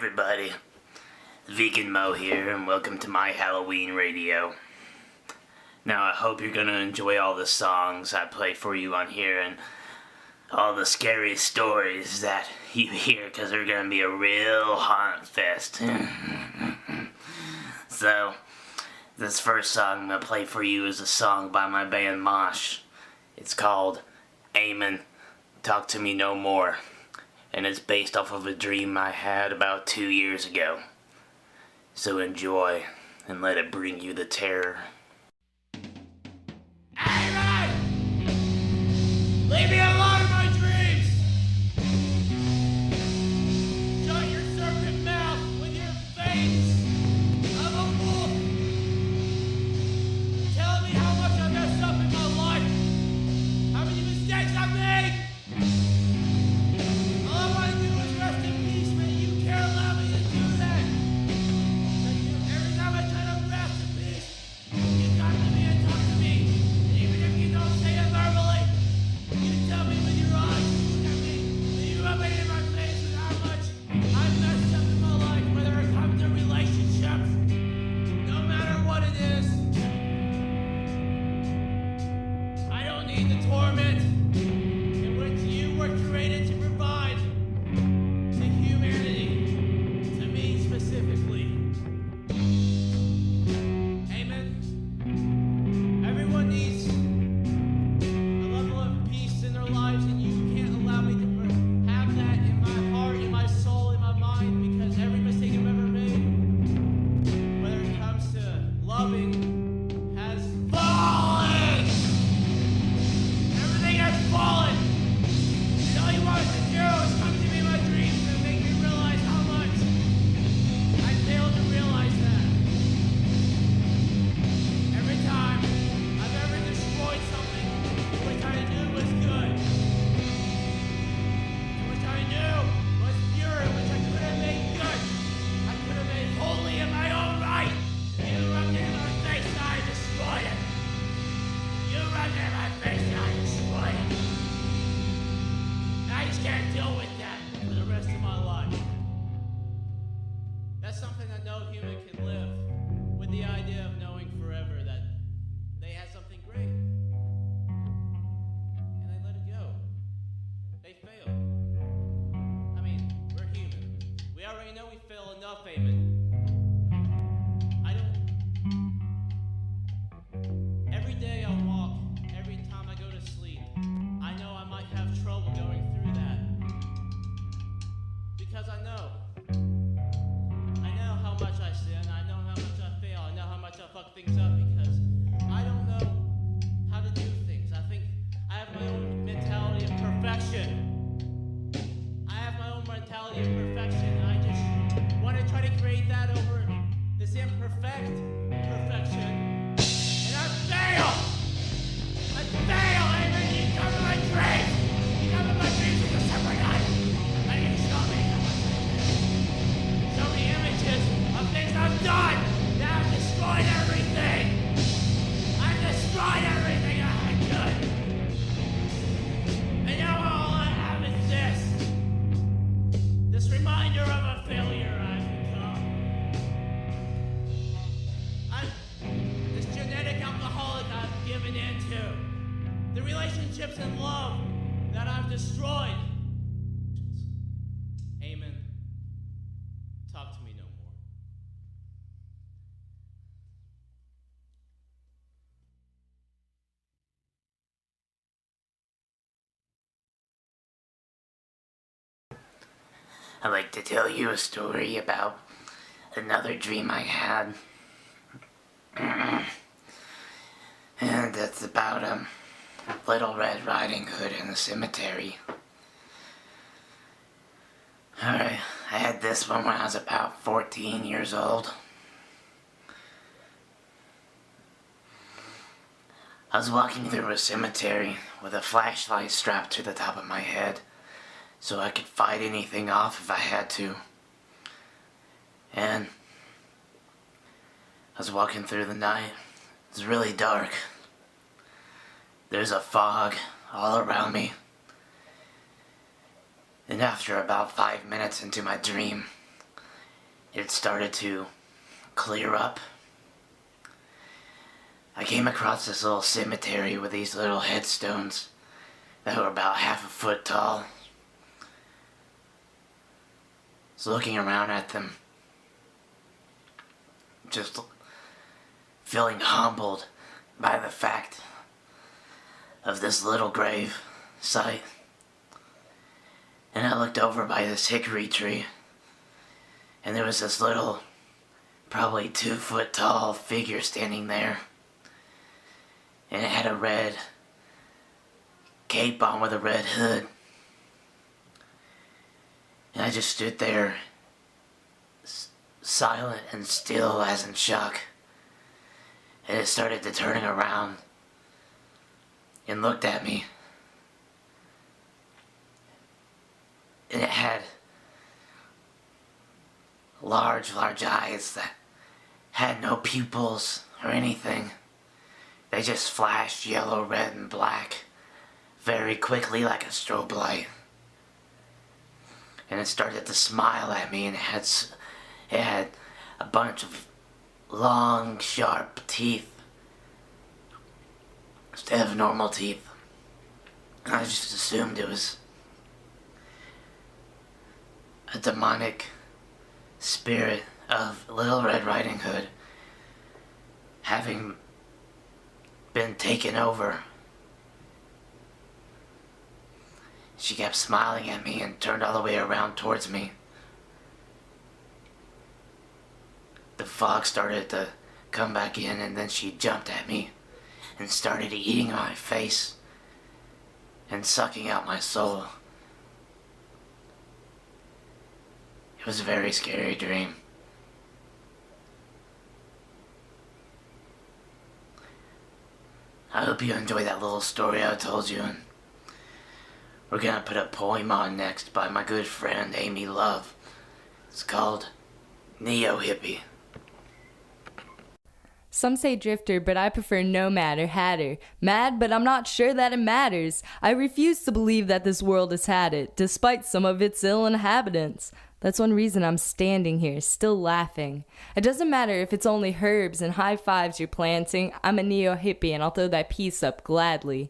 everybody, Vegan Mo here, and welcome to my Halloween radio. Now I hope you're gonna enjoy all the songs I play for you on here and all the scary stories that you hear, because they're gonna be a real haunt fest. So, this first song I'm gonna play for you is a song by my band Mosh. It's called Amen, Talk to Me No More. And it's based off of a dream I had about 2 years ago. So enjoy, and let it bring you the terror. Amen! Leave me alone in my dreams! Shut your serpent mouth with your face of a wolf! Tell me how much I messed up in my life! How many mistakes I made! All I want to do is rest in peace, but you can't allow me to do that! Every time I try to rest in peace, you come to me and talk to me. And even if you don't say it verbally, you tell me with your eyes, you look at me, and you rub it in my face with how much I've messed up in my life, whether it comes to relationships, no matter what it is. I don't need the torment in which you were created to provide to humanity, to me specifically. Amen. Everyone needs a level of peace in their lives, and you can't allow me to have that in my heart, in my soul, in my mind, because every mistake I've ever made, whether it comes to loving, has fallen. Everything has fallen. And all you wanted to do is come to me in my dreams and make me realize how much I failed to realize that. Every time I've ever destroyed something which I knew was good, which I knew was pure, which I could have made good, I could have made holy in my own right. You rubbed it in my face and I destroyed it. You rubbed it in my face and I destroyed it. And I just can't deal with that for the rest of my life. That's something that no human can live with, the idea of knowing forever that they had something great. And they let it go. They failed. I mean, we're human. We already know we fail enough, Amen. I don't. Every day I walk, every time I go to sleep, I know I might have trouble going through that. Because I know. I know how much I sin, I know how much I fail, I know how much I fuck things up, because I don't know how to do things. I think I have my own mentality of perfection. I have my own mentality of perfection, and I just want to try to create that over this imperfect perfection. And I fail! I fail! Amen! You come in my dreams! You come in my dreams with a separate night! And you show me how much I fail. Show me images of things I've done that have destroyed everything! I've destroyed everything I could! And now all I have is this reminder of a failure I've become. This genetic alcoholic I've given into. The relationships and love that I've destroyed. Amen. Talk to me no more. I'd like to tell you a story about another dream I had. And it's about Little Red Riding Hood in the cemetery. Alright, I had this one when I was about 14 years old. I was walking through a cemetery with a flashlight strapped to the top of my head so I could fight anything off if I had to. And I was walking through the night. It was really dark. There's a fog all around me. And after about 5 minutes into my dream, it started to clear up. I came across this little cemetery with these little headstones that were about half a foot tall. I was looking around at them, just feeling humbled by the fact of this little grave site. And I looked over by this hickory tree, and there was this little, probably 2 foot tall figure standing there. And it had a red cape on with a red hood. And I just stood there, silent and still as in shock. And it started to turning around and looked at me. And it had large eyes that had no pupils or anything. They just flashed yellow, red, and black very quickly like a strobe light. And it started to smile at me, and it had a bunch of long, sharp teeth instead of normal teeth. And I just assumed it was a demonic spirit of Little Red Riding Hood having been taken over. She kept smiling at me and turned all the way around towards me. The fog started to come back in, and then she jumped at me and started eating my face and sucking out my soul. It was a very scary dream. I hope you enjoyed that little story I told you, and we're gonna put a poem on next by my good friend Amy Love. It's called Neo Hippie. Some say drifter, but I prefer nomad or hatter. Mad, but I'm not sure that it matters. I refuse to believe that this world has had it, despite some of its ill inhabitants. That's one reason I'm standing here, still laughing. It doesn't matter if it's only herbs and high fives you're planting. I'm a neo-hippie and I'll throw that piece up gladly.